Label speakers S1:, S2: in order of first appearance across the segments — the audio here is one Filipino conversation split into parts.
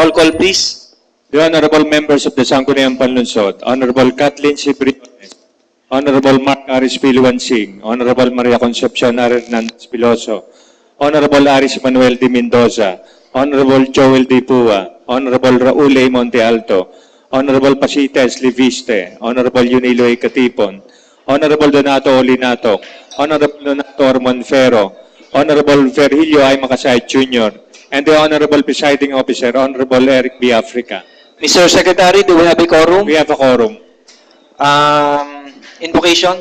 S1: Roll call, please.
S2: The Honorable Members of the Sangguniang Panlunsod, Honorable Kathleen C. Briones, Honorable Mark Aris Piluansing, Honorable Maria Concepcion Hernandez Piloso, Honorable Aris Manuel de Mendoza, Honorable Joel D. Pua, Honorable Raul A. Monte Alto, Honorable Pasita S. Liviste, Honorable Yunilo A. Katipon, Honorable Donato Olinato, Honorable Donato Ormonfero, Honorable Virgilio I. Makasay Jr., and the Honorable Presiding Officer, Honorable Eric B. Africa.
S1: Mr. Secretary, do we have a quorum?
S2: We have a quorum.
S1: Invocation.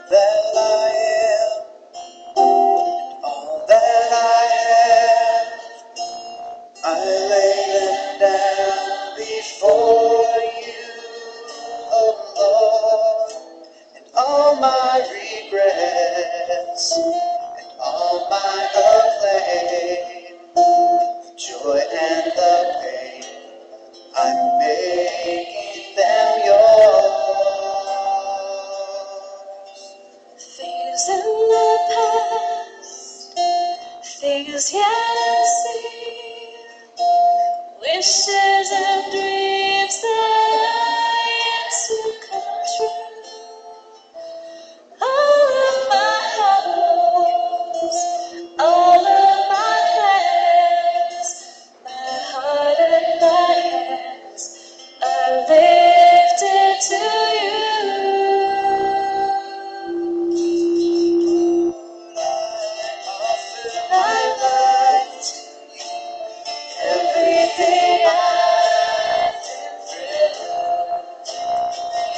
S3: That I am, all that I have, I lay them down before you, oh Lord, and all my regrets, and all my acclaim, the joy and the pain, I'm making them yours.
S4: Things in the past, things yet unseen, wishes and dreams that are yet to come true. All of my hopes, all of my plans, my heart and my hands are lifted to you. My life, everything I've been through,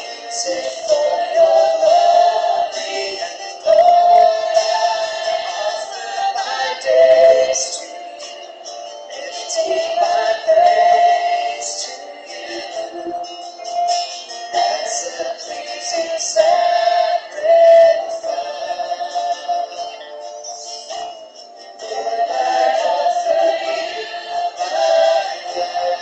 S4: use it for your glory, and Lord, I offer my days to you, lifting my praise to you. That's a pleasing sacrifice. Lord, I offer you my life.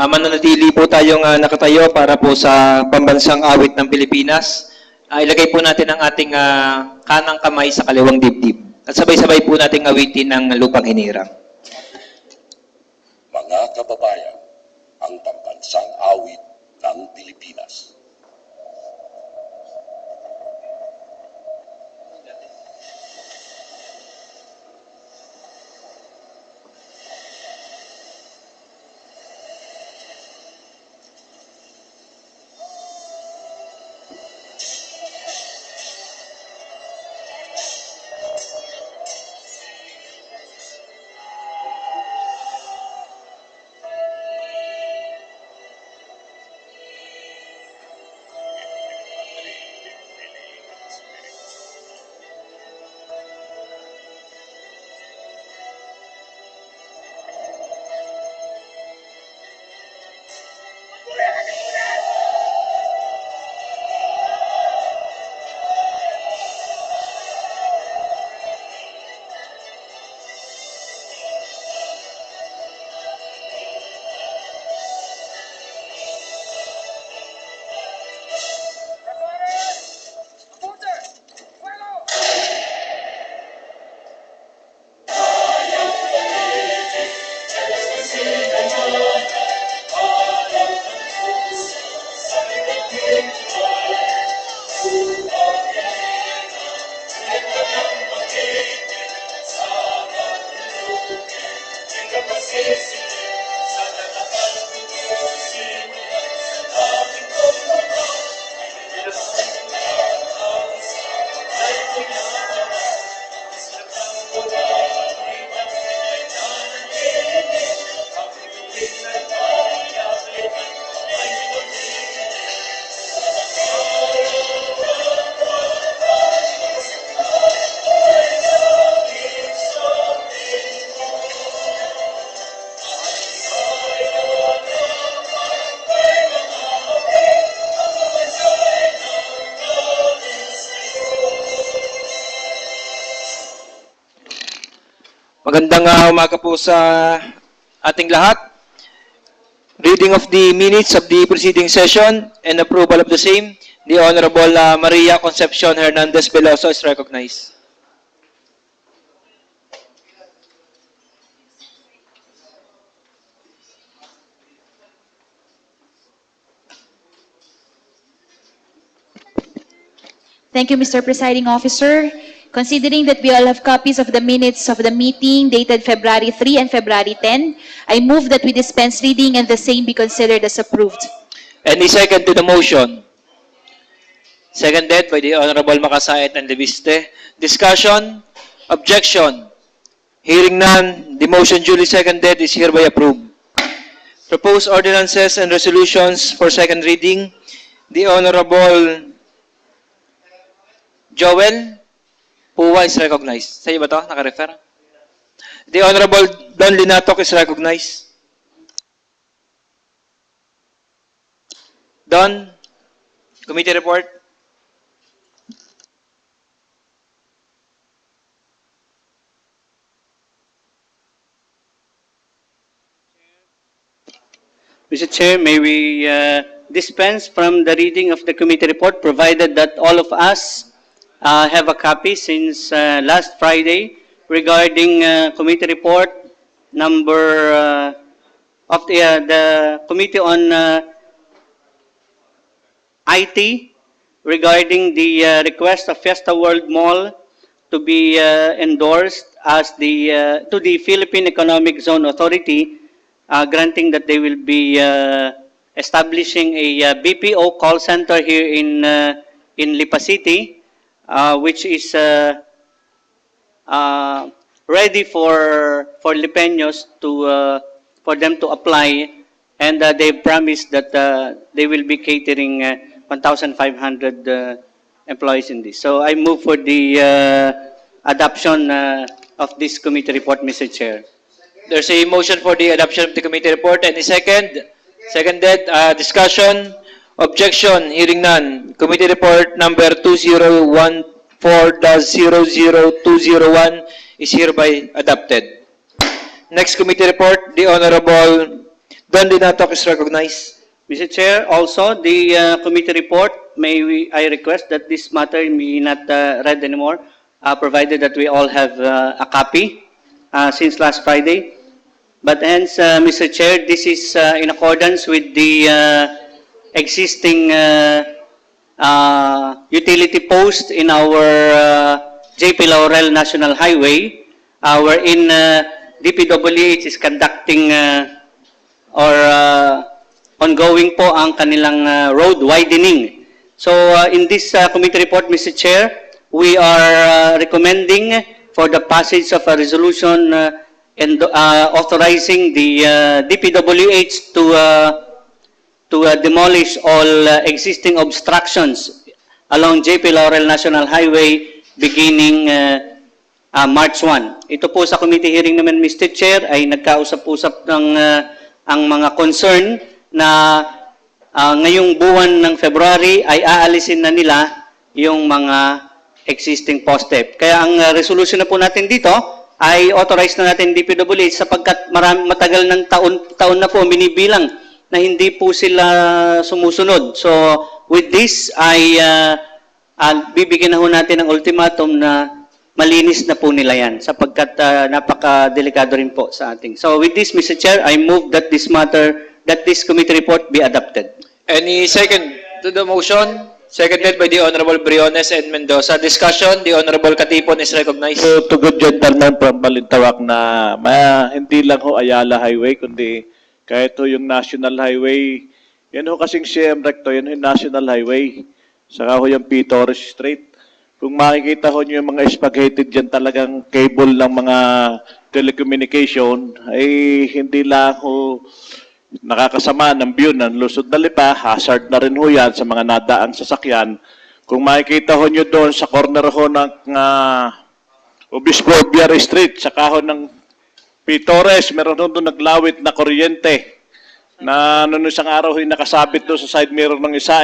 S1: mananatili po tayong nakatayo para po sa pambansang awit ng Pilipinas. Ilagay po natin ang ating kanang kamay sa kaliwang dibdib. At sabay-sabay po nating awitin ang lupang hinirang.
S5: Mga kababayan, ang pambansang awit ng Pilipinas.
S1: Magandang umaga po sa ating lahat. Reading of the minutes of the preceding session and approval of the same. The Honorable Maria Concepcion Hernandez Veloso is recognized.
S4: Thank you, Mr. Presiding Officer. Considering that we all have copies of the minutes of the meeting dated February 3 and February 10, I move that we dispense reading and the same be considered as approved.
S1: Any second to the motion? Seconded by the Honorable Makasayat and Leviste. Discussion? Objection? Hearing none, the motion duly seconded is hereby approved. Proposed ordinances and resolutions for second reading. The Honorable Joel Puwa is recognized. Sa iyo ba ito? Naka-refer? The Honorable Don Linatok is recognized. Don, committee report.
S6: Mr. Chair, may we dispense from the reading of the committee report, provided that all of us have a copy since last Friday regarding committee report number of the Committee on IT regarding the request of Fiesta World Mall to be endorsed as to the Philippine Economic Zone Authority, granting that they will be establishing a BPO call center here in Lipa City, which is ready for Lipeños for them to apply, and they promised that they will be catering 1,500 employees in this. So I move for the adoption of this committee report, Mr. Chair.
S1: There's a motion for the adoption of the committee report. Any second? Seconded. Discussion? Objection? Hearing none. Committee report number 2014-00201 is hereby adopted. Next committee report, the Honorable Don Dinatok is recognized.
S6: Mr. Chair, also the committee report, I request that this matter be not read anymore, provided that we all have a copy since last Friday. But hence, Mr. Chair, this is in accordance with the existing utility post in our JP Laurel National Highway, wherein DPWH is conducting or ongoing po ang kanilang road widening. So in this committee report, Mr. Chair, we are recommending for the passage of a resolution and authorizing the DPWH to demolish all existing obstructions along JP Laurel National Highway beginning March 1. Ito po sa committee hearing naman, Mr. Chair, ay nagkausap-usap ng ang mga concern na ngayong buwan ng February ay aalisin na nila yung mga existing poste. Kaya ang resolution na po natin dito ay authorize na natin DPWH sapagkat matagal ng taon na po binibilang na hindi po sila sumusunod. So with this ay bibigyan na ho natin ng ultimatum na malinis na po nila yan sapagkat napaka-delikado rin po sa ating. So with this, Mr. Chair, I move that this committee report be adopted.
S1: Any second to the motion? Seconded by the Honorable Briones and Mendoza. Discussion, the Honorable Katipon is recognized.
S7: So, to good gentleman from Balintawak na hindi lang ho Ayala Highway, kundi kahit ho yung National Highway, yan ho kasing CM Recto, yan ho yung National Highway. Saka ho yung P. Torres Street. Kung makikita ho nyo yung mga spaghetti dyan talagang cable ng mga telecommunication, ay hindi lang ho nakakasama ng view ng Lusod na Lipa, hazard na rin ho yan sa mga nadaang sasakyan. Kung makikita ho nyo doon sa corner ho ng Obispo Biar Street, saka ho ng P. Torres, meron ho doon naglawit na kuryente na noong isang araw ho nakasabit doon sa side mirror ng isa,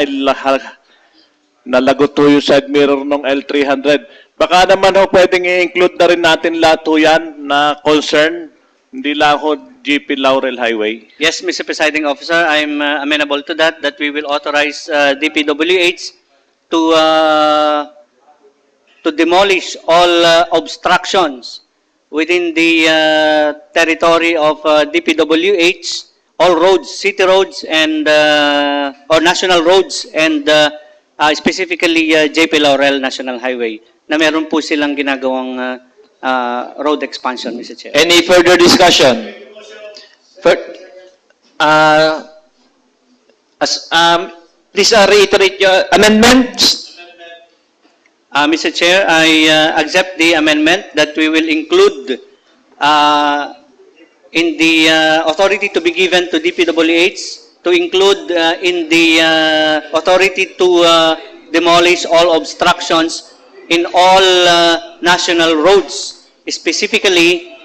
S7: nalagot ho yung side mirror ng L300. Baka naman ho pwedeng i-include na rin natin lahat ho yan na concern, hindi lang ho GP Laurel Highway.
S6: Yes, Mr. Presiding Officer, I'm amenable to that we will authorize DPWH to demolish all obstructions within the territory of DPWH, all roads, city roads and or national roads and specifically JP Laurel National Highway na meron po silang ginagawang road expansion, Mr. Chair.
S1: Any further discussion? Please reiterate your amendments.
S6: Mr. Chair, I accept the amendment that we will include in the authority to be given to DPWH to include in the authority to demolish all obstructions in all national roads, specifically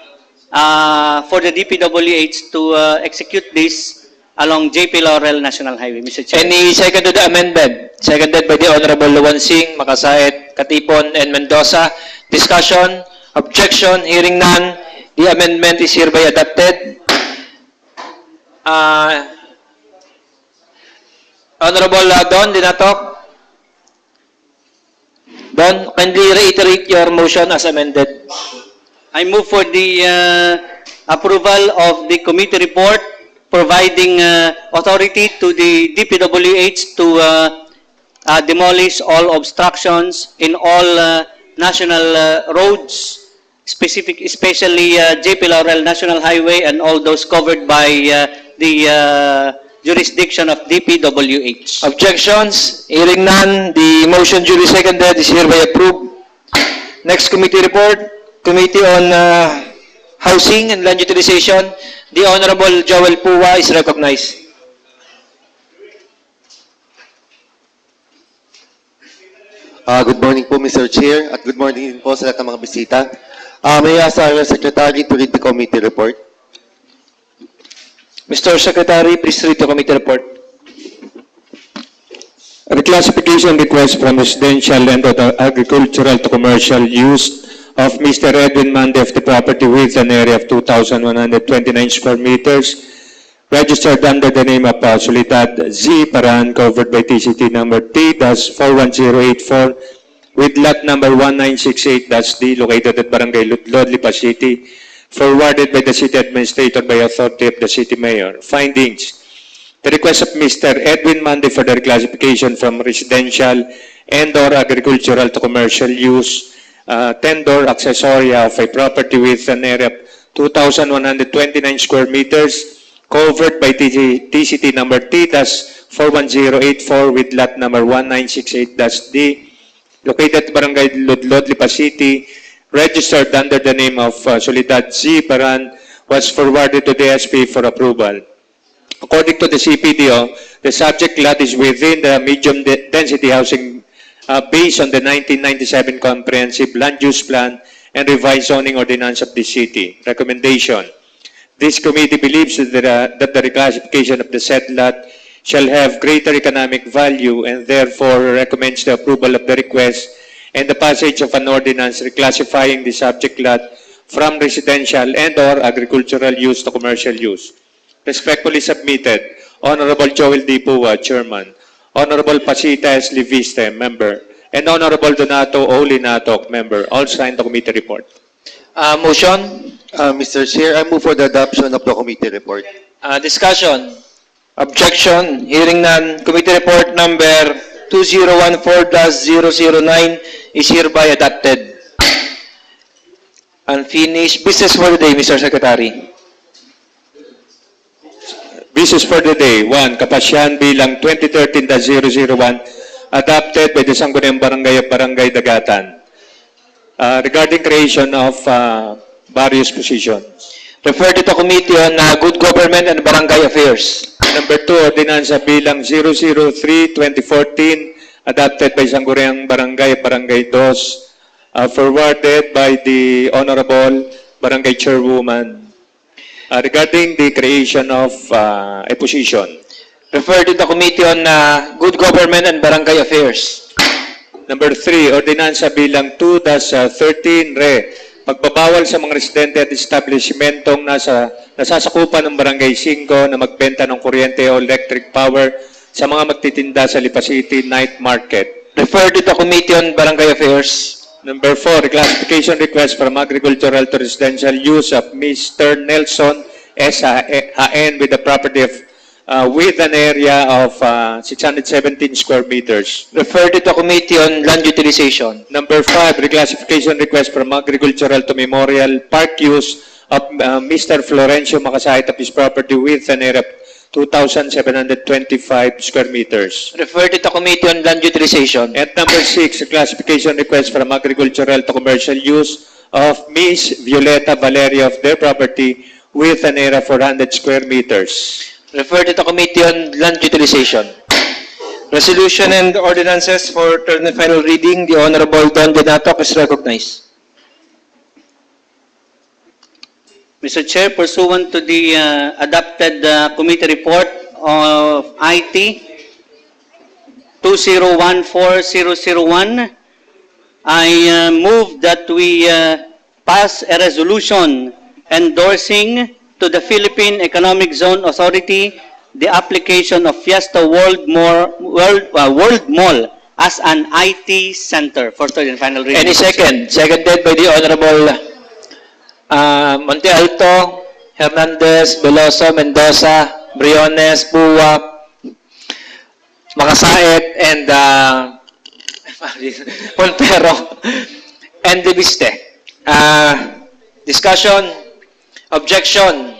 S6: for the DPWH to execute this along JP Laurel National Highway, Mr. Chair.
S1: Any second to the amendment? Seconded by the Honorable Luwan Singh, Makasait, Katipon, and Mendoza. Discussion, objection, hearing none. The amendment is hereby adopted. Honorable Don Dinatok. Don, kindly reiterate your motion as amended.
S6: I move for the approval of the committee report providing authority to the DPWH to demolish all obstructions in all national roads, especially JP Laurel National Highway and all those covered by the jurisdiction of DPWH.
S1: Objections? Hearing none, the motion duly seconded is hereby approved. Next committee report, Committee on Housing and Land Utilization. The Honorable Joel Puwa is recognized.
S8: Good morning po, Mr. Chair, at good morning din po sa lahat ng mga bisita. May I ask our Secretary to read the committee report?
S1: Mr. Secretary, please read the committee report.
S2: A reclassification request from residential and agricultural to commercial use of Mr. Edwin Mande of the property with an area of 2,129 square meters registered under the name of Soledad Z. Paran, covered by TCT number T-41084, with lot number 1968-D, located at Barangay Ludlod, Lipa City, forwarded by the City Administrator by authority of the City Mayor. Findings. The request of Mr. Edwin Mande for the reclassification from residential and/or agricultural to commercial use, ten-door accessoria of a property with an area of 2,129 square meters, covered by TCT number T-41084 with lot number 1968-D, located at Barangay Ludlod, Lipa City, registered under the name of Soledad Z. Paran, was forwarded to the SP for approval. According to the CPDO, the subject lot is within the medium-density housing based on the 1997 Comprehensive Land Use Plan and Revised Zoning Ordinance of the City. Recommendation. This committee believes that the reclassification of the said lot shall have greater economic value and therefore recommends the approval of the request and the passage of an ordinance reclassifying the subject lot from residential and/or agricultural use to commercial use. Respectfully submitted, Honorable Joel D. Pua, Chairman, Honorable Pasita S. Liviste, Member, and Honorable Donato O. Linatok, Member, all signed the committee report.
S1: Motion,
S8: Mr. Chair, I move for the adoption of the committee report.
S1: discussion, objection, hearing none, committee report number 2014-009 is hereby adopted. Unfinished business for the day, Mr. Secretary.
S2: Business for the day. 1. Kapasyan bilang 2013-001 adopted by the Sangguniang Barangay of Barangay Dagatan. Regarding creation of various positions.
S1: Refer to the Committee on Good Government and Barangay Affairs.
S2: Number 2, Ordinansa bilang 003-2014 adopted by Sangguniang Barangay of Barangay 2, forwarded by the Honorable Barangay Chairwoman. Regarding the creation of a position.
S1: Refer to the Committee on Good Government and Barangay Affairs.
S2: Number 3, Ordinansa bilang 2-13 Re, pagbabawal sa mga residente at establishmentong nasasakupan ng Barangay 5 na magbenta ng kuryente o electric power sa mga magtitinda sa Lipa City Night Market.
S1: Refer to the Committee on Barangay Affairs.
S2: Number 4, reclassification request from agricultural to residential use of Mr. Nelson S. Haen with the property of with an area of 617 square meters.
S1: Refer to the Committee on Land Utilization.
S2: Number 5, reclassification request from agricultural to memorial park use of Mr. Florencio Makasahit of his property with an area of 2,725 square meters.
S1: Refer to the Committee on Land Utilization.
S2: At number 6, classification request from agricultural to commercial use of Ms. Violeta Valeria of their property with an area of 400 square meters.
S1: Refer to the Committee on Land Utilization. Resolution and ordinances for third and final reading. The Honorable Don Donatok is recognized.
S6: Mr. Chair, pursuant to the adopted committee report of IT 2014-001, I move that we pass a resolution endorsing to the Philippine Economic Zone Authority the application of Fiesta World Mall as an IT center for third and final reading.
S1: Any second? Seconded by the Honorable Monte Alto, Hernandez, Veloso, Mendoza, Briones, Pua, Makasait, and Montero, and Libiste. Discussion, objection,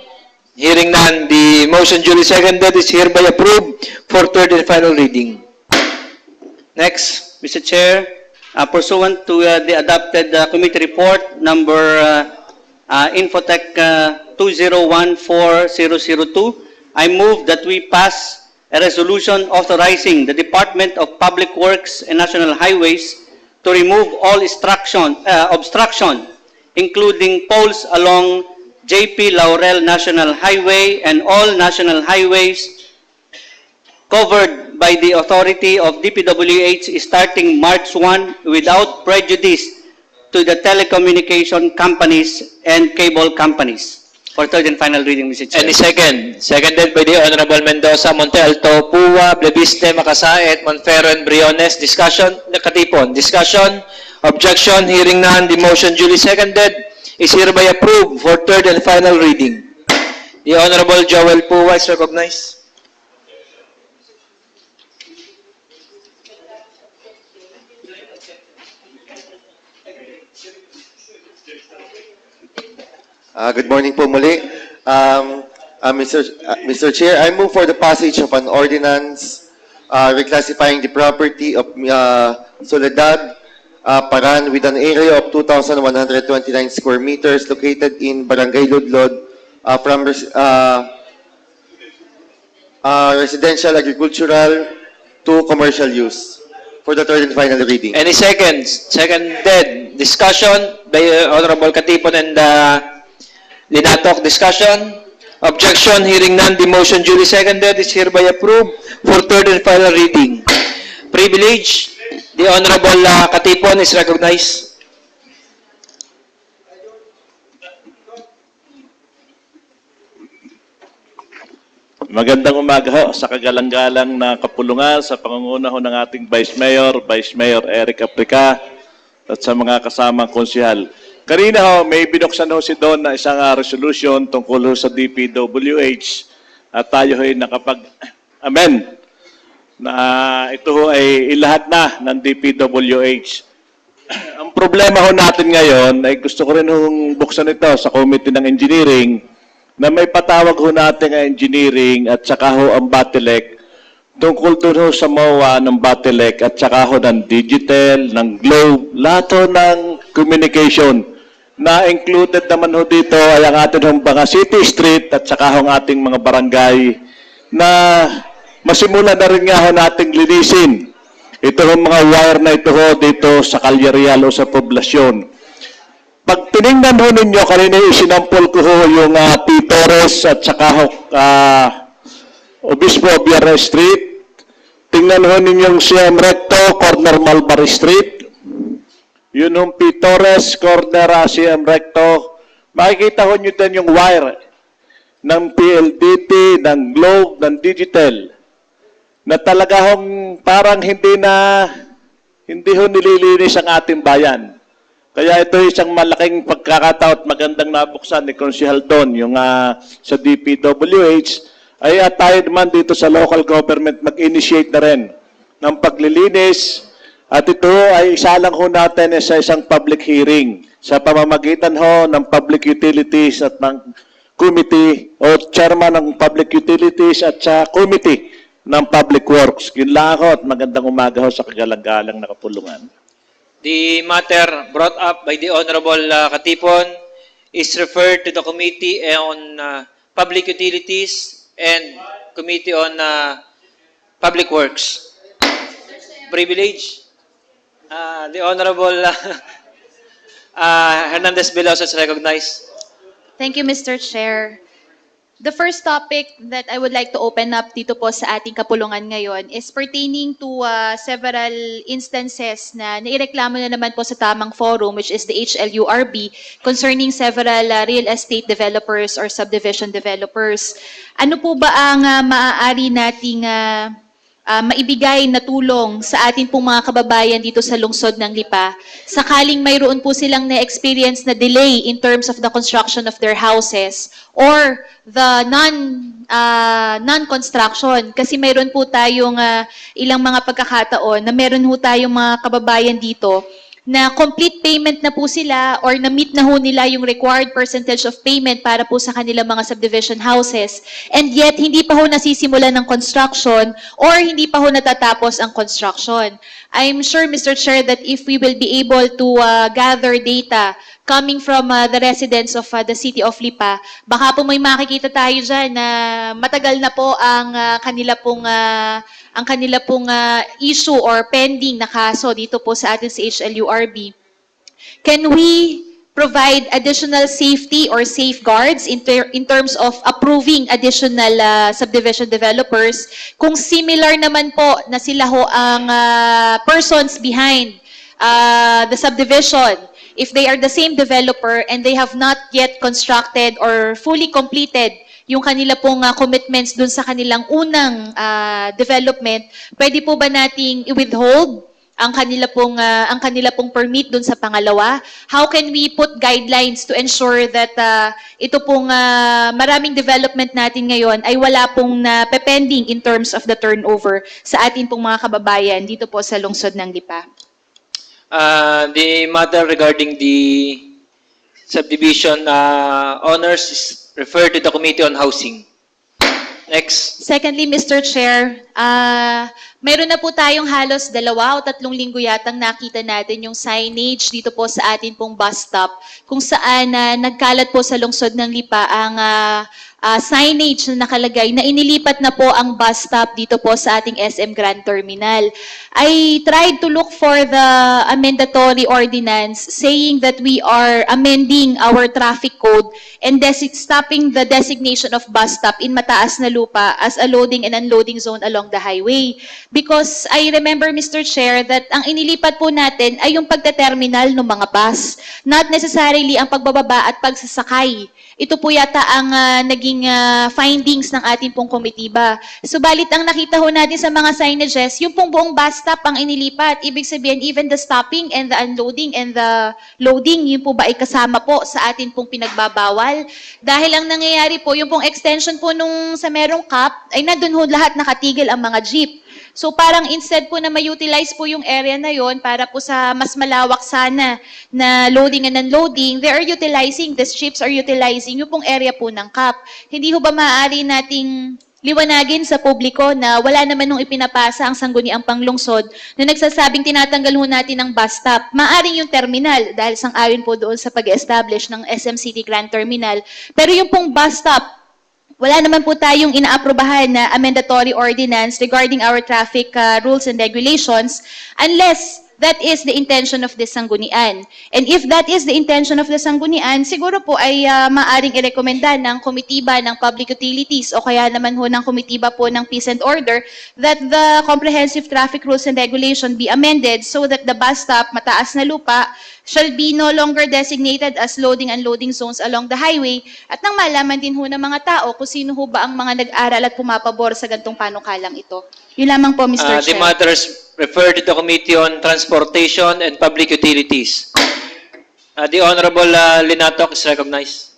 S1: hearing none, the motion duly seconded is hereby approved for third and final reading. Next.
S6: Mr. Chair, pursuant to the adopted committee report number Infotech 2014-002, I move that we pass a resolution authorizing the Department of Public Works and National Highways to remove all obstruction, including poles along JP Laurel National Highway and all national highways covered by the authority of DPWH starting March 1 without prejudice to the telecommunication companies and cable companies. for third and final reading, Mr. Chair.
S1: Any second? Seconded by the Honorable Mendoza, Monte Alto, Pua, Bleviste, Makasaet, Monfero, and Briones. Discussion, Katipon. Discussion, objection, hearing none, the motion duly seconded is hereby approved for third and final reading. The Honorable Joel Pua is recognized.
S8: Good morning po muli. Mr. Chair, I move for the passage of an ordinance reclassifying the property of Soledad Paran with an area of 2,129 square meters located in Barangay Ludlod from residential, agricultural to commercial use for the third and final reading.
S1: Any seconds? Seconded. Discussion by Honorable Katipon and Linatok. Discussion. Objection. Hearing none. The motion duly seconded is hereby approved for third and final reading. Privilege. The Honorable Katipon is recognized.
S7: Magandang umaga ho sa kagalang-galang na kapulungan sa pangunguna ho ng ating Vice Mayor Eric Aprica, at sa mga kasamang konsihal. Kanina ho, may binuksan ho si Don na isang resolution tungkol ho sa DPWH at tayo ho ay nakapag-amen na ito ho ay ilahat na ng DPWH. Ang problema ho natin ngayon ay gusto ko rin hong buksan ito sa Committee ng Engineering na may patawag ho natin ang engineering at saka ho ang Batelec tungkol doon ho sa MOA ng Batelec at saka ho ng Digital, ng Globe, lahat ho ng communication na included naman ho dito ay ang ating hong mga city street at saka ho ang ating mga barangay na masimula na rin nga ho nating linisin. Ito ho mga wire na ito ho dito sa Calyarial o sa poblasyon. Pag tinignan ho ninyo, kanina isinampol ko ho yung P. Torres at saka ho Obispo Biara Street. Tingnan ho ninyo yung CM Recto, corner Malbar Street. Yun yung P. Torres, corner CM Recto. Makikita ho nyo din yung wire ng PLDT, ng Globe, ng Digital na talaga hong parang hindi ho nililinis ang ating bayan. Kaya ito isang malaking pagkakataon at magandang nabuksan ni Consihal Don, yung sa DPWH, ay tayo naman dito sa local government mag-initiate na rin ng paglilinis. At ito ay isa lang ho natin sa isang public hearing sa pamamagitan ho ng public utilities at ng committee o chairman ng public utilities at sa committee ng public works. Yun lang ho at magandang umaga ho sa kagalang-galang na kapulungan.
S1: The matter brought up by the Honorable Katipon is referred to the Committee on Public Utilities and Committee on Public Works. Privilege. The Honorable Hernandez Veloso is recognized.
S4: Thank you, Mr. Chair. The first topic that I would like to open up dito po sa ating kapulungan ngayon is pertaining to several instances na naireklamo na naman po sa tamang forum, which is the HLURB, concerning several real estate developers or subdivision developers. Ano po ba ang maaari nating maibigay na tulong sa atin pong mga kababayan dito sa lungsod ng Lipa sakaling mayroon po silang na-experience na delay in terms of the construction of their houses or the non-construction. Kasi mayroon po tayong ilang mga pagkakataon na meron po tayong mga kababayan dito na complete payment na po sila or na-meet na ho nila yung required percentage of payment para po sa kanilang mga subdivision houses. And yet, hindi pa ho nasisimulan ng construction or hindi pa ho natatapos ang construction. I'm sure, Mr. Chair, that if we will be able to gather data coming from the residents of the city of Lipa, baka po may makikita tayo dyan na matagal na po ang kanila pong issue or pending na kaso dito po sa atin sa HLURB. Can we provide additional safety or safeguards in terms of approving additional subdivision developers kung similar naman po na sila ho ang persons behind the subdivision? if they are the same developer and they have not yet constructed or fully completed yung kanila pong commitments dun sa kanilang unang development, pwede po ba nating i-withhold ang kanila pong permit dun sa pangalawa? How can we put guidelines to ensure that ito pong maraming development natin ngayon ay wala pong pending in terms of the turnover sa atin pong mga kababayan dito po sa lungsod ng Lipa?
S1: The matter regarding the subdivision honors is referred to the Committee on Housing. Next.
S4: Secondly, Mr. Chair, meron na po tayong halos 2 o 3 linggo yatang nakita natin yung signage dito po sa atin pong bus stop kung saan nagkalat po sa lungsod ng Lipa ang signage na nakalagay na inilipat na po ang bus stop dito po sa ating SM Grand Terminal. I tried to look for the amendatory ordinance saying that we are amending our traffic code and stopping the designation of bus stop in mataas na lupa as a loading and unloading zone along the highway. Because I remember, Mr. Chair, that ang inilipat po natin ay yung pagte-terminal ng mga bus, not necessarily ang pagbababa at pagsasakay. Ito po yata ang naging findings ng ating pong komitiba. Subalit ang nakita ho natin sa mga signages, yung pong buong bus stop ang inilipat. Ibig sabihin, even the stopping and the unloading and the loading, yun po ba ay kasama po sa atin pong pinagbabawal? Dahil ang nangyayari po, yung pong extension po nung sa merong cap, ay nandun ho lahat nakatigil ang mga jeep. So parang instead po na ma-utilize po yung area na yon para po sa mas malawak sana na loading and unloading, they are utilizing, the ships are utilizing yung pong area po ng CAP. Hindi ho ba maaari nating liwanagin sa publiko na wala naman nung ipinapasa ang sangguniang panglungsod na nagsasabing tinatanggal ho natin ang bus stop. Maaring yung terminal dahil sang-ayon po doon sa pag-establish ng SM City Grand Terminal. Pero yung pong bus stop, wala naman po tayong inaaprubahan na amendatory ordinance regarding our traffic rules and regulations unless that is the intention of the sanggunian. And if that is the intention of the sanggunian, siguro po ay maaring irekomenda ng komitiba ng public utilities o kaya naman ho ng komitiba po ng peace and order that the comprehensive traffic rules and regulation be amended so that the bus stop, mataas na lupa, shall be no longer designated as loading and unloading zones along the highway at nang malaman din ho ng mga tao kung sino ho ba ang mga nag-aral at pumapabor sa gantong panukalang ito. Yun lamang po, Mr.
S1: The
S4: Chair.
S1: matters referred to the Committee on Transportation and Public Utilities. The Honorable Linatok is recognized.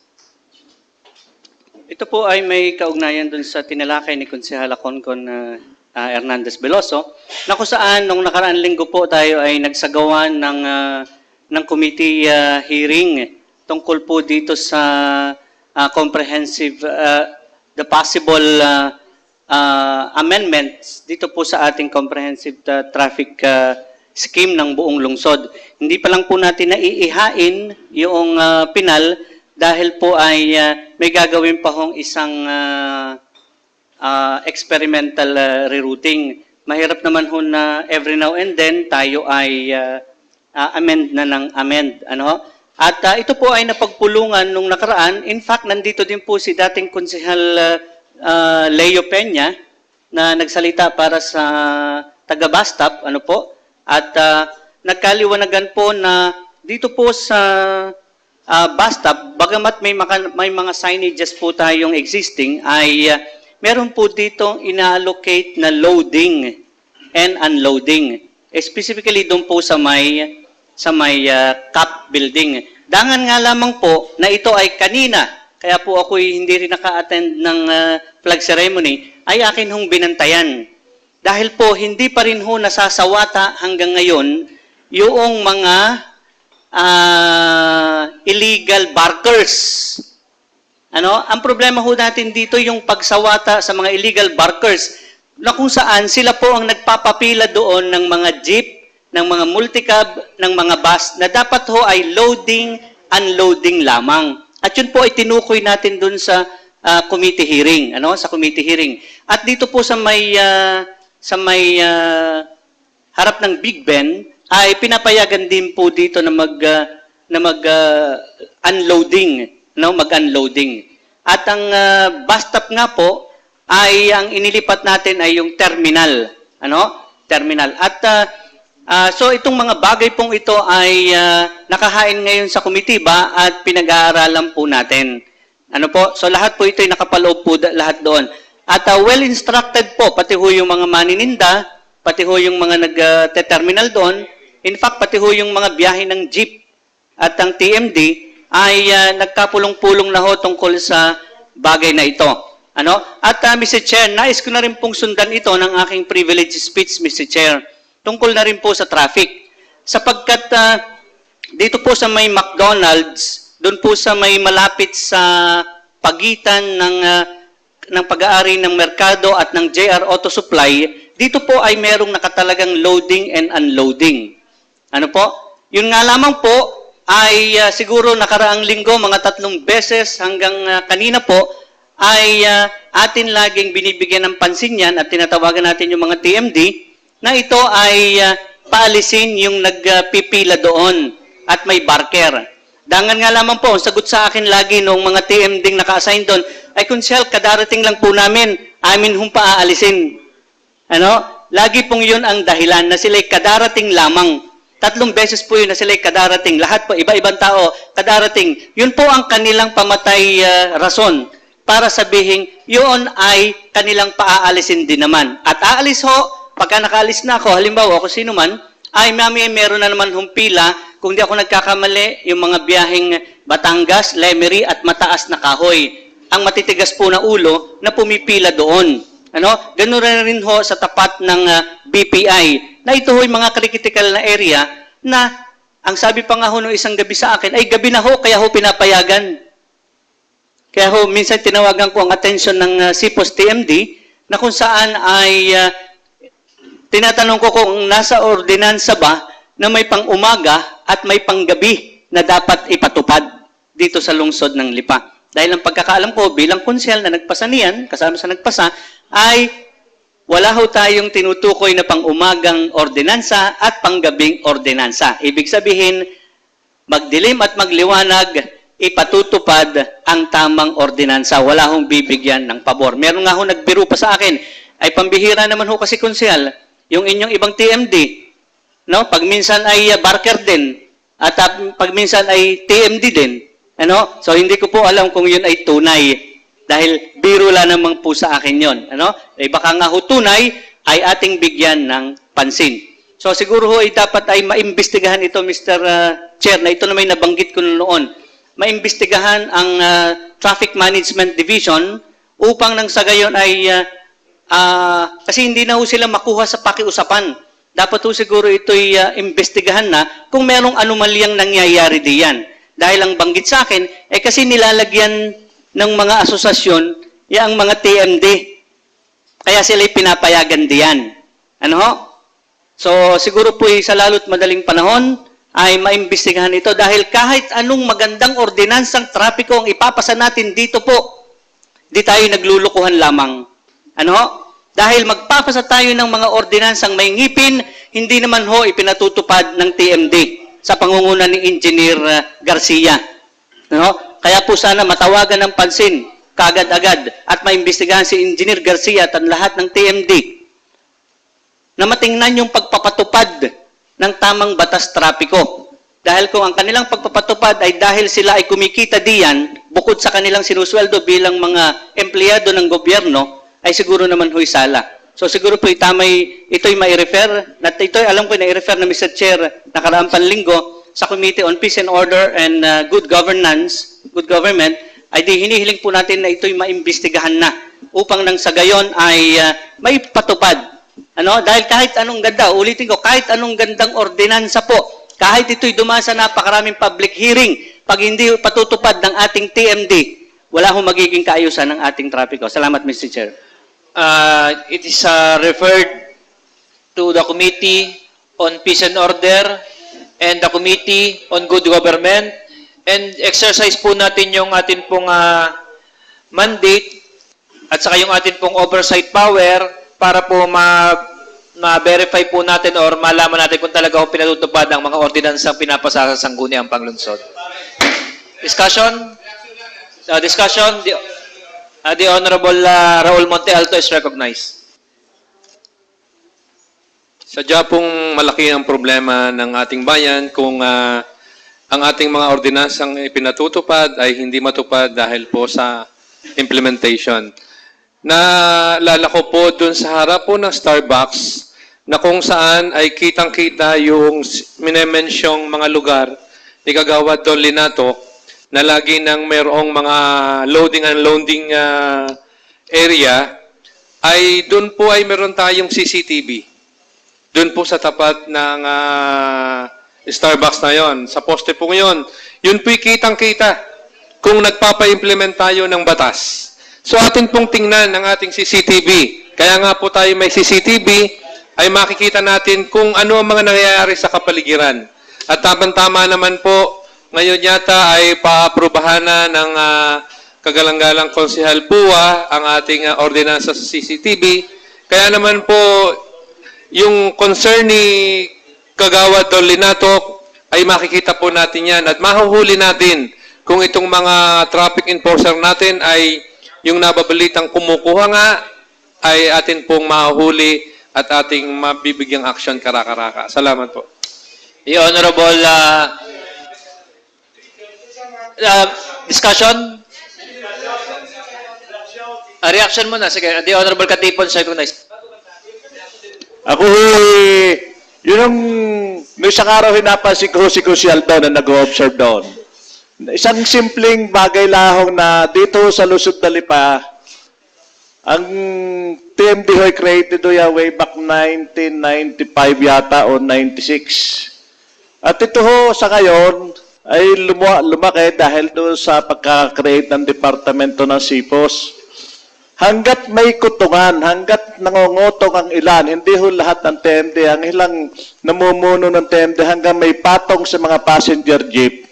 S6: Ito po ay may kaugnayan dun sa tinalakay ni Konsehala Concon Hernandez Veloso na kung saan nung nakaraang linggo po tayo ay nagsagawa ng committee hearing tungkol po dito sa comprehensive, the possible amendments dito po sa ating comprehensive traffic scheme ng buong lungsod. Hindi pa lang po natin naiihain yung pinal dahil po ay may gagawin pa hong isang experimental rerouting. Mahirap naman ho na every now and then tayo ay amend na ng amend. Ano? At ito po ay napagpulungan nung nakaraan. In fact, nandito din po si dating konsehal Leo Peña na nagsalita para sa taga-Bastap, ano po, at nagkaliwanagan po na dito po sa Bastap, bagamat may mga signages po tayong existing, ay meron po ditong ina-allocate na loading and unloading. Specifically doon po sa may CAP building. Dangan nga lamang po na ito ay kanina, kaya po ako'y hindi rin naka-attend ng flag ceremony, ay akin hong binantayan. Dahil po hindi pa rin ho nasasawata hanggang ngayon yung mga illegal barkers. Ano? Ang problema ho natin dito yung pagsawata sa mga illegal barkers na kung saan sila po ang nagpapapila doon ng mga jeep, ng mga multicab, ng mga bus na dapat ho ay loading, unloading lamang. At yun po ay tinukoy natin doon sa committee hearing, ano? Sa committee hearing. At dito po sa may harap ng Big Ben ay pinapayagan din po dito na mag-unloading, no? Mag-unloading. At ang bus stop nga po ay ang inilipat natin ay yung terminal, ano? Terminal. At So itong mga bagay pong ito ay nakahain ngayon sa komitiba at pinag-aaralan po natin. Ano po? So lahat po ito ay nakapaloob po lahat doon. At well-instructed po, pati ho yung mga manininda, pati ho yung mga nag-terminal doon. In fact, pati ho yung mga biyahe ng jeep at ang TMD ay nagkapulong-pulong na ho tungkol sa bagay na ito. Ano? At Mr. Chair, nais ko na rin pong sundan ito ng aking privilege speech, Mr. Chair. Tungkol na rin po sa traffic. Sapagkat dito po sa may McDonald's, doon po sa may malapit sa pagitan ng pag-aari ng merkado at ng JR Auto Supply, dito po ay merong nakatalagang loading and unloading. Ano po? Yun nga lamang po ay siguro nakaraang linggo, mga 3 beses hanggang kanina po, ay atin laging binibigyan ng pansin yan at tinatawagan natin yung mga TMD na ito ay paalisin yung nagpipila doon at may barker. Dangan nga lamang po, ang sagot sa akin lagi nung mga TMD naka-assign doon, ay Kunsel, kadarating lang po namin, amin hong paaalisin. Ano? Lagi pong yun ang dahilan na sila'y kadarating lamang. 3 beses po yun na sila'y kadarating. Lahat po, iba-ibang tao, kadarating. Yun po ang kanilang pamatay rason para sabihin, yun ay kanilang paaalisin din naman. At aalis ho, pagka nakaalis na ako, halimbawa ako sino man, ay meron na naman humpila, kung di ako nagkakamali, yung mga biyaheng Batangas, Lemery at mataas na kahoy. Ang matitigas po na ulo na pumipila doon. Ano? Ganun rin ho sa tapat ng BPI, na ito ho'y mga critical na area na, ang sabi pa nga ho nung isang gabi sa akin, ay gabi na ho, kaya ho pinapayagan. Kaya ho, minsan tinawagan ko ang atensyon ng SIPOS TMD, na kung saan ay tinatanong ko kung nasa ordinansa ba na may pang-umaga at may pang-gabi na dapat ipatupad dito sa lungsod ng Lipa. Dahil ang pagkakaalam ko bilang konsel na nagpasa niyan, kasama sa nagpasa, ay wala ho tayong tinutukoy na pang-umagang ordinansa at pang-gabing ordinansa. Ibig sabihin, magdilim at magliwanag, ipatutupad ang tamang ordinansa. Wala hong bibigyan ng pabor. Meron nga ho nagbiro pa sa akin, ay pambihira naman ho kasi konsel, yung inyong ibang TMD, no? Pag minsan ay barker din, at pag minsan ay TMD din, ano? So hindi ko po alam kung yun ay tunay, dahil biro lang naman po sa akin yun, ano? Eh baka nga ho tunay ay ating bigyan ng pansin. So siguro ho ay dapat ay maimbestigahan ito, Mr. Chair, na ito na may nabanggit ko noon. Maimbestigahan ang Traffic Management Division upang nang sa gayon ay kasi hindi na ho sila makuha sa pakiusapan. Dapat ho siguro ito'y imbestigahan na kung merong anomalyang nangyayari diyan. Dahil ang banggit sa akin, kasi nilalagyan ng mga asosasyon yung mga TMD. Kaya sila'y pinapayagan diyan. Ano ho? So siguro po sa lalo't madaling panahon ay maimbestigahan ito dahil kahit anong magandang ordinansang trapiko ang ipapasa natin dito po, di tayo naglulukuhan lamang. Ano? Dahil magpapasa tayo ng mga ordinansang may ngipin, hindi naman ho ipinatutupad ng TMD sa pangunguna ni Engineer Garcia. Ano? Kaya po sana matawagan ng pansin kagad-agad at maimbestigahan si Engineer Garcia at ang lahat ng TMD na matingnan yung pagpapatupad ng tamang batas trapiko. Dahil kung ang kanilang pagpapatupad ay dahil sila ay kumikita diyan, bukod sa kanilang sinusweldo bilang mga empleyado ng gobyerno, ay siguro naman ho'y sala. So siguro po ito'y mai-refer, at ito'y alam ko na-refer na Mr. Chair nakaraang panlinggo sa Committee on Peace and Order and Good Governance, Good Government, ay di hinihiling po natin na ito'y maimbestigahan na upang nang sa gayon ay maipatupad. Ano? Dahil kahit anong ganda, ulitin ko, kahit anong gandang ordinansa po, kahit ito'y dumasa napakaraming public hearing, pag hindi patutupad ng ating TMD, wala hong magiging kaayusan ng ating trapiko. Salamat, Mr. Chair.
S1: It is referred to the Committee on Peace and Order and the Committee on Good Government, and exercise po natin yung atin pong mandate at saka yung atin pong oversight power para po ma-verify po natin or malaman natin kung talaga ho pinatutupad ang mga ordinansang pinapasa sa Sangguniang Panglunsod. Discussion? Discussion? The Honorable Raul Monte Alto is recognized.
S9: Sadya pong malaki ang problema ng ating bayan kung ang ating mga ordinansang ipinatutupad ay hindi matupad dahil po sa implementation. Naalala ko po dun sa harap po ng Starbucks na kung saan ay kitang-kita yung minemensyong mga lugar ni Kagawad Don Linato na lagi nang mayroong mga loading and unloading area, ay doon po ay meron tayong CCTV. Doon po sa tapat ng Starbucks na yon, sa poste po yon. Yun po'y kitang-kita kung nagpapa-implement tayo ng batas. So atin pong tingnan ang ating CCTV. Kaya nga po tayo may CCTV, ay makikita natin kung ano ang mga nangyayari sa kapaligiran. At tama-tama naman po, ngayon yata ay paaprubahan na ng kagalang-galang Konsehal Pua ang ating ordinansa sa CCTV. Kaya naman po, yung concern ni Kagawad Don Linato ay makikita po natin yan at mahuhuli natin kung itong mga traffic enforcer natin ay yung nababalitang kumukuha nga ay atin pong mahuhuli at ating mabibigyang action karakaraka. Salamat po.
S1: The Honorable discussion? Reaction muna. Sige, the Honorable Katipon, recognize.
S7: Ako, yun ang may isang araw hinapansin ko si Aldo na nag-observe doon. Isang simpleng bagay lahong na dito sa Lusod na Lipa, ang TMD ho'y created way back 1995 yata o 96. At ito ho sa ngayon ay lumaki dahil doon sa pagka-create ng Departamento ng Sipos. Hanggat may kutungan, hanggat nangungutong ang ilan, hindi ho lahat ng TMD, ang ilang namumuno ng TMD hanggang may patong sa mga passenger jeep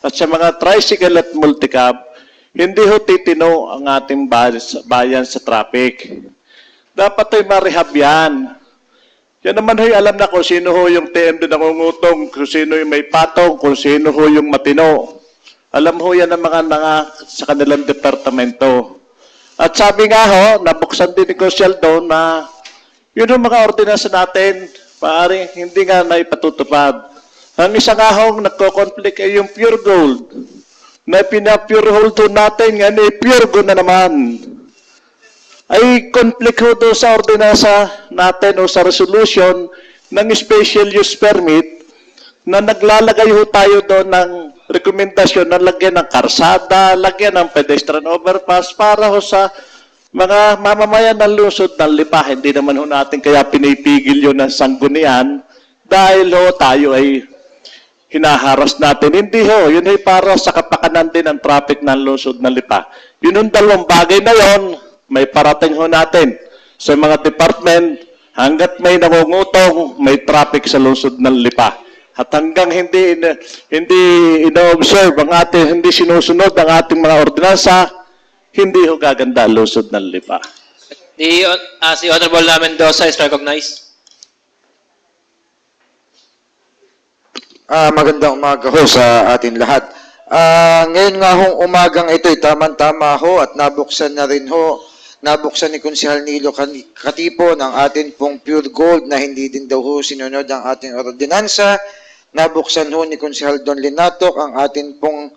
S7: at sa mga tricycle at multicab, hindi ho titino ang ating bayan sa traffic. Dapat ho'y marehab yan. Yan naman ho'y alam na kung sino ho yung TMD nangungutong, kung sino yung may patong, kung sino ho yung matino. Alam ho yan ang mga sa kanilang departamento. At sabi nga ho, nabuksan din ni Aldo na yun ang mga ordinansa natin, maaring hindi nga naipatutupad. Ang isa nga ho, nagko-conflict ay yung pure gold. Na pina-pure gold natin, nga pure gold na naman. Ay conflict ho doon sa ordinansa natin o sa resolution ng special use permit na naglalagay ho tayo doon ng rekomendasyon na lagyan ng karsada, lagyan ng pedestrian overpass para ho sa mga mamamayan ng Lusod ng Lipa. Hindi naman ho natin kaya pinipigil yun ng sanggunian dahil ho tayo ay hinaharas natin. Hindi ho, yun ay para sa kapakanan din ng traffic ng Lusod ng Lipa. Yun ang dalawang bagay na yon, may parating ho natin sa mga department hanggat may nangungutong, may traffic sa Lusod ng Lipa. At hanggang hindi ino-observe ang ating, hindi sinusunod ang ating mga ordinansa, hindi ho gaganda ang Lusod ng Lipa.
S1: Si Honorable Mendoza is recognized.
S10: Magandang umaga ho sa atin lahat. Ngayon nga hong umagang ito, tamang-tama ho at nabuksan na rin ho, nabuksan ni Konsehal Nilo Katipon ang atin pong pure gold na hindi din daw ho sinunod ang ating ordinansa. Nabuksan ho ni Konsehal Don Linato ang atin pong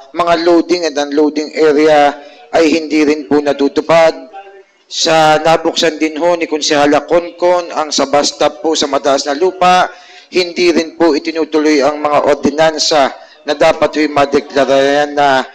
S10: mga loading and unloading area ay hindi rin po natutupad. Nabuksan din ho ni Konsehala Konkon ang sa bus stop po sa mataas na lupa, hindi rin po itinutuloy ang mga ordinansa na dapat ho'y madeklaryan na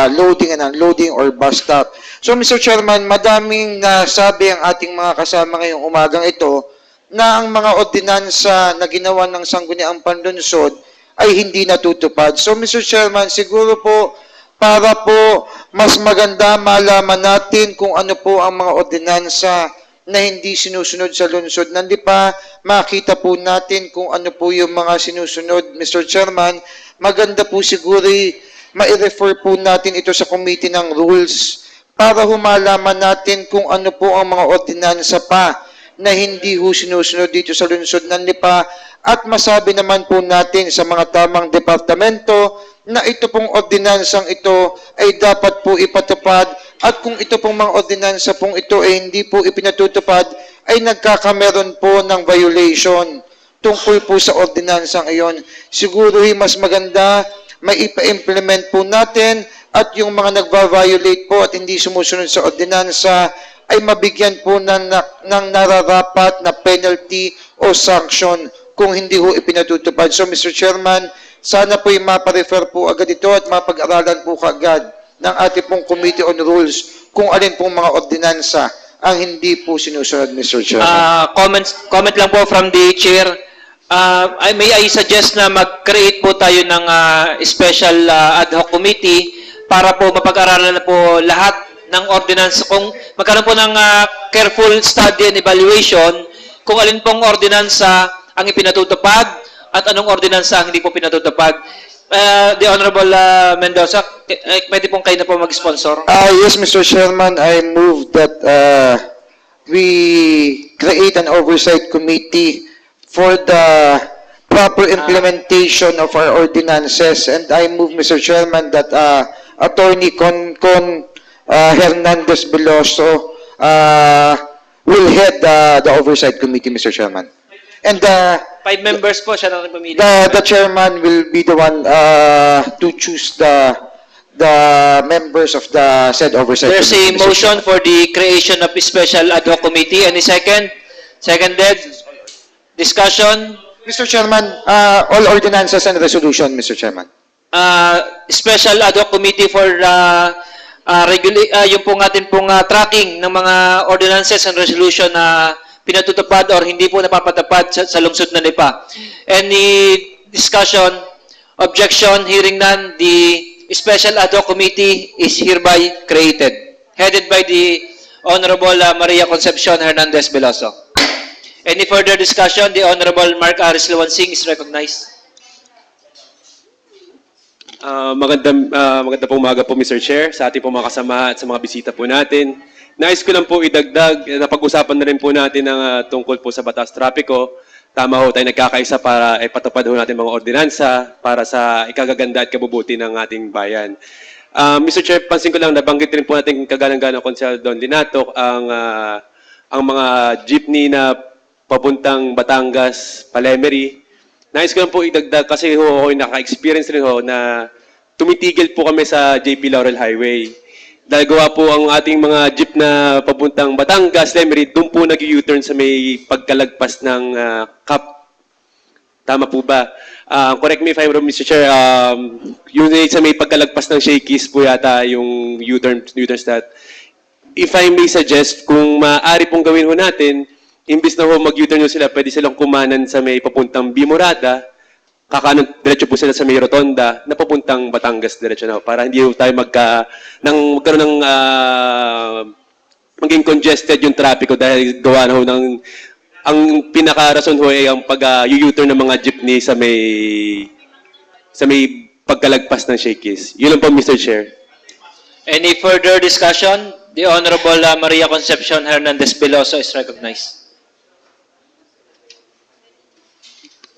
S10: loading and unloading or bus stop. So Mr. Chairman, madaming nasabi ang ating mga kasama ngayong umagang ito na ang mga ordinansa na ginawa ng Sangguniang Panlunsod ay hindi natutupad. So Mr. Chairman, siguro po para po mas maganda malaman natin kung ano po ang mga ordinansa na hindi sinusunod sa lungsod ng Lipa, makita po natin kung ano po yung mga sinusunod. Mr. Chairman, maganda po siguro ma-refer po natin ito sa Committee ng Rules para humalaman natin kung ano po ang mga ordinansa pa na hindi ho sinusunod dito sa lungsod ng Lipa at masabi naman po natin sa mga tamang departamento na ito pong ordinansang ito ay dapat po ipatupad at kung ito pong mga ordinansa pong ito ay hindi po ipinatutupad ay nagkakameron po ng violation tungkol po sa ordinansang iyon. Siguro mas maganda may ipa-implement po natin at yung mga nagva-violate po at hindi sumusunod sa ordinansa ay mabigyan po ng nararapat na penalty o sanction kung hindi ho ipinatutupad. So Mr. Chairman, sana po yung maparefer po agad ito at mapag-aralan po kaagad ng ating pong Committee on Rules kung alin pong mga ordinansa ang hindi po sinusunod, Mr. Chairman.
S1: Comment lang po from the chair. May I suggest na mag-create po tayo ng special ad hoc committee para po mapag-aralan na po lahat ng ordinance, kung magkaroon po ng careful study and evaluation kung alin pong ordinansa ang ipinatutupad at anong ordinansa ang hindi po pinatutupad. The Honorable Mendoza, pwede pong kayo na po mag-sponsor.
S10: Yes, Mr. Chairman, I move that we create an oversight committee for the proper implementation of our ordinances. And I move, Mr. Chairman, that Attorney Con Hernandez Veloso will head the oversight committee, Mr. Chairman. And
S1: 5 members po siya na pumili.
S10: the chairman will be the one to choose the members of the said oversight
S1: There's a
S10: committee. Mr.
S1: motion for the creation of a special ad hoc committee. Any second? Seconded? Discussion?
S10: Mr. Chairman, all ordinances and resolution, Mr. Chairman.
S1: Special ad hoc committee for yung pong atin pong tracking ng mga ordinances and resolution na pinatutupad or hindi po napapatupad sa lungsod na NEPA. Any discussion, objection, hearing none, the special ad hoc committee is hereby created, headed by the Honorable Maria Concepcion Hernandez Veloso. Any further discussion? The Honorable Mark Aris Luwansing is recognized.
S11: Magandang pong umaga po, Mr. Chair, sa ating pong mga kasama at sa mga bisita po natin. Nais ko lang po idagdag, napag-usapan na rin po natin ang tungkol po sa Batas Trapiko. Tama ho, tayo nagkakaisa para ipatupad ho natin mga ordinansa para sa ikagaganda at kabubuti ng ating bayan. Mr. Chair, pansin ko lang, nabanggit rin po natin kagalang-galang Konsehal Don Linato ang mga jeepney na papuntang Batangas, Palemery. Nais ko lang po idagdag kasi ho, naka-experience rin ho na tumitigil po kami sa JP Laurel Highway. Dahil gawa po ang ating mga jeep na papuntang Batangas, Lemery, doon po nag-U-turn sa may pagkalagpas ng CAP. Tama po ba? Correct me if I'm wrong, Mr. Chair. Yun sa may pagkalagpas ng Shakey's po yata yung U-turn start. If I may suggest, kung maaari pong gawin ho natin, imbis na ho mag-U-turn sila, pwede silang kumanan sa may papuntang Bimorada, kakanan diretso po sila sa may rotonda na papuntang Batangas diretso na para hindi tayo magkaroon ng maging congested yung trapiko dahil gawa na ho ng ang pinaka-rason ho ay ang pag-U-turn ng mga jeepney sa may pagkalagpas ng Shakey's. Yun lang po, Mr. Chair.
S1: Any further discussion? The Honorable Maria Concepcion Hernandez Veloso is recognized.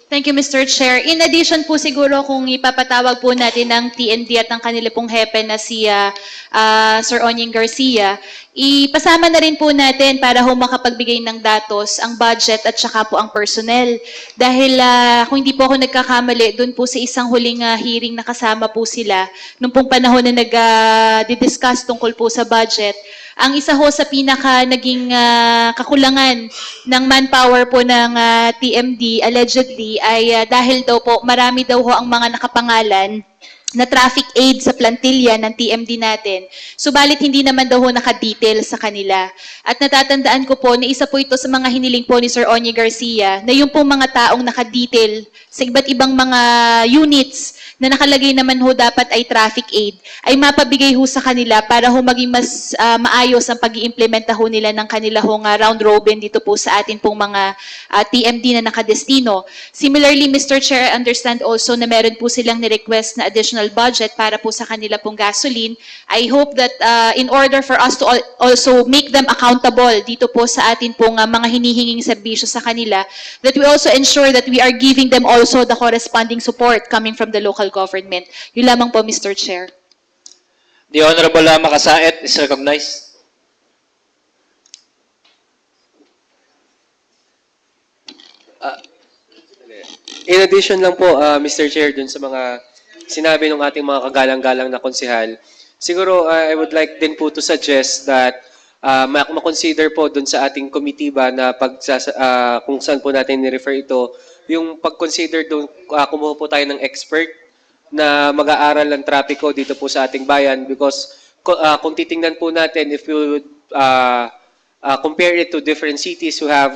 S4: Thank you, Mr. Chair. In addition po siguro kung ipapatawag po natin ng TND at ng kanila pong hepe na si Sir Onying Garcia, ipasama na rin po natin para ho makapagbigay ng datos ang budget at saka po ang personnel. Dahil kung hindi po ako nagkakamali, doon po sa isang huling hearing na kasama po sila, nung pong panahon na nag-discuss tungkol po sa budget, ang isa ho sa pinaka naging kakulangan ng manpower po ng TMD allegedly ay dahil daw po marami daw ho ang mga nakapangalan na traffic aid sa plantilla ng TMD natin. Subalit hindi naman daw ho naka-detail sa kanila. At natatandaan ko po na isa po ito sa mga hiniling po ni Sir Onying Garcia na yung pong mga taong naka-detail sa iba't ibang mga units na nakalagay naman ho dapat ay traffic aid, ay mapabigay ho sa kanila para ho maging mas maayos ang pag-iimplementa ho nila ng kanila hong round robin dito po sa atin pong mga TMD na nakadestino. Similarly, Mr. Chair, I understand also na meron po silang ni-request na additional budget para po sa kanila pong gasoline. I hope that in order for us to also make them accountable dito po sa atin pong mga hinihinging serbisyo sa kanila, that we also ensure that we are giving them also the corresponding support coming from the local government. Yun lamang po, Mr. Chair.
S1: The Honorable Makasaet is recognized.
S11: In addition lang po, Mr. Chair, dun sa mga sinabi ng ating mga kagalang-galang na konsehal, siguro I would like din po to suggest that makonsider po dun sa ating committee ba na kung saan po natin ni-refer ito, yung pag-consider dun, kumuha po tayo ng expert na mag-aaral ng trapiko dito po sa ating bayan because kung titingnan po natin, if you would compare it to different cities who have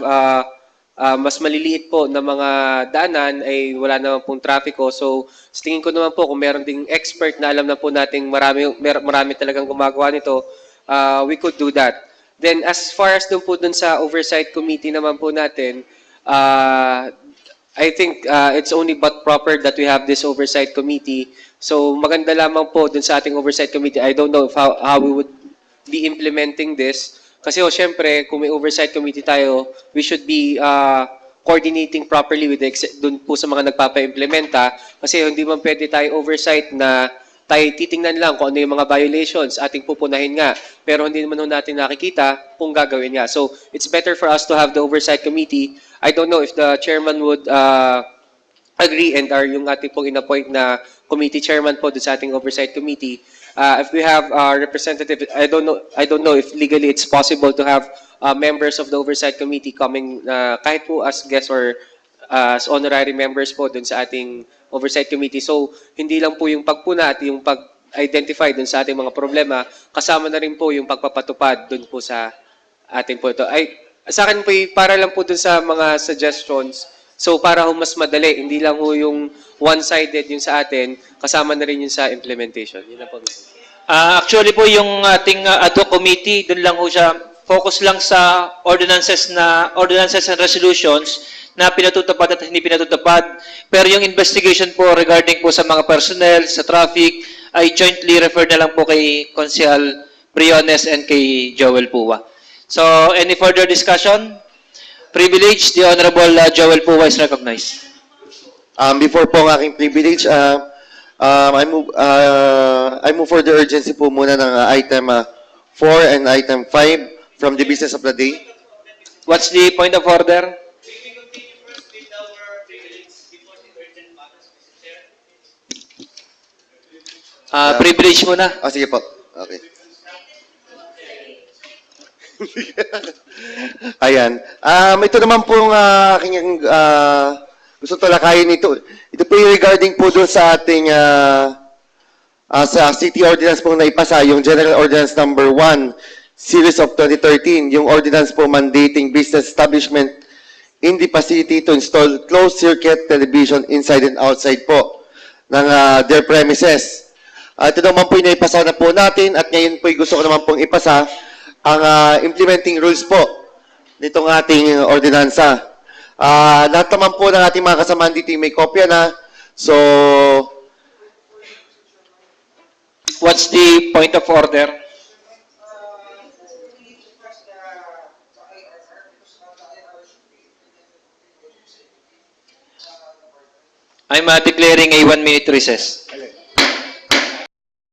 S11: mas maliliit po na mga daanan ay wala naman pong trafiko. So, sa tingin ko naman po kung meron ding expert na alam na po nating marami talagang gumagawa nito, we could do that. Then, as far as dun sa oversight committee naman po natin, I think it's only but proper that we have this oversight committee. So, maganda lamang po dun sa ating oversight committee. I don't know if how we would be implementing this. Kasi syempre, kung may oversight committee tayo, we should be coordinating properly with dun po sa mga nagpapa-implementa. Kasi hindi man pwede tayo oversight na tayo titingnan lang kung ano yung mga violations, ating pupunahin nga. Pero hindi naman natin nakikita kung gagawin nga. So, it's better for us to have the oversight committee. I don't know if the chairman would agree and are yung ating pong in-appoint na committee chairman po dun sa ating oversight committee. If we have representative, I don't know if legally it's possible to have members of the oversight committee coming kahit po as guests or as honorary members po dun sa ating oversight committee. So, hindi lang po yung pagpuna at yung pag-identify dun sa ating mga problema, kasama na rin po yung pagpapatupad dun po sa ating po ito. Sa akin po, para lang po dun sa mga suggestions, so para ho mas madali, hindi lang ho yung one-sided yung sa atin, kasama na rin yung sa implementation. Yun lang po.
S1: Actually po, yung ating ad hoc committee, doon lang ho siya, focus lang sa ordinances and resolutions na pinatutupad at hindi pinatutupad. Pero yung investigation po regarding po sa mga personnel, sa traffic, ay jointly refer na lang po kay Consihal Briones and kay Joel Puwa. So, any further discussion? Privilege, the Honorable Joel Puwa is recognized.
S8: Before po ang aking privilege, I move for the urgency po muna ng item 4 and item 5 from the business of the day.
S1: What's the point of order? Privilege muna.
S8: Sige po. Okay. Ayan. Ito naman pong aking gusto talakayin ito. Ito po yung regarding po doon sa ating sa city ordinance pong naipasa, yung General Ordinance number 1, Series of 2013, yung ordinance po mandating business establishment in the facility to install closed-circuit television inside and outside po ng their premises. Ito naman po yung naipasa na po natin at ngayon po gusto ko naman pong ipasa ang implementing rules po nitong ating ordinansa. Lahat naman po ng ating mga kasamahan dito may kopya na. So,
S1: What's the point of order? I'm declaring a 1-minute recess.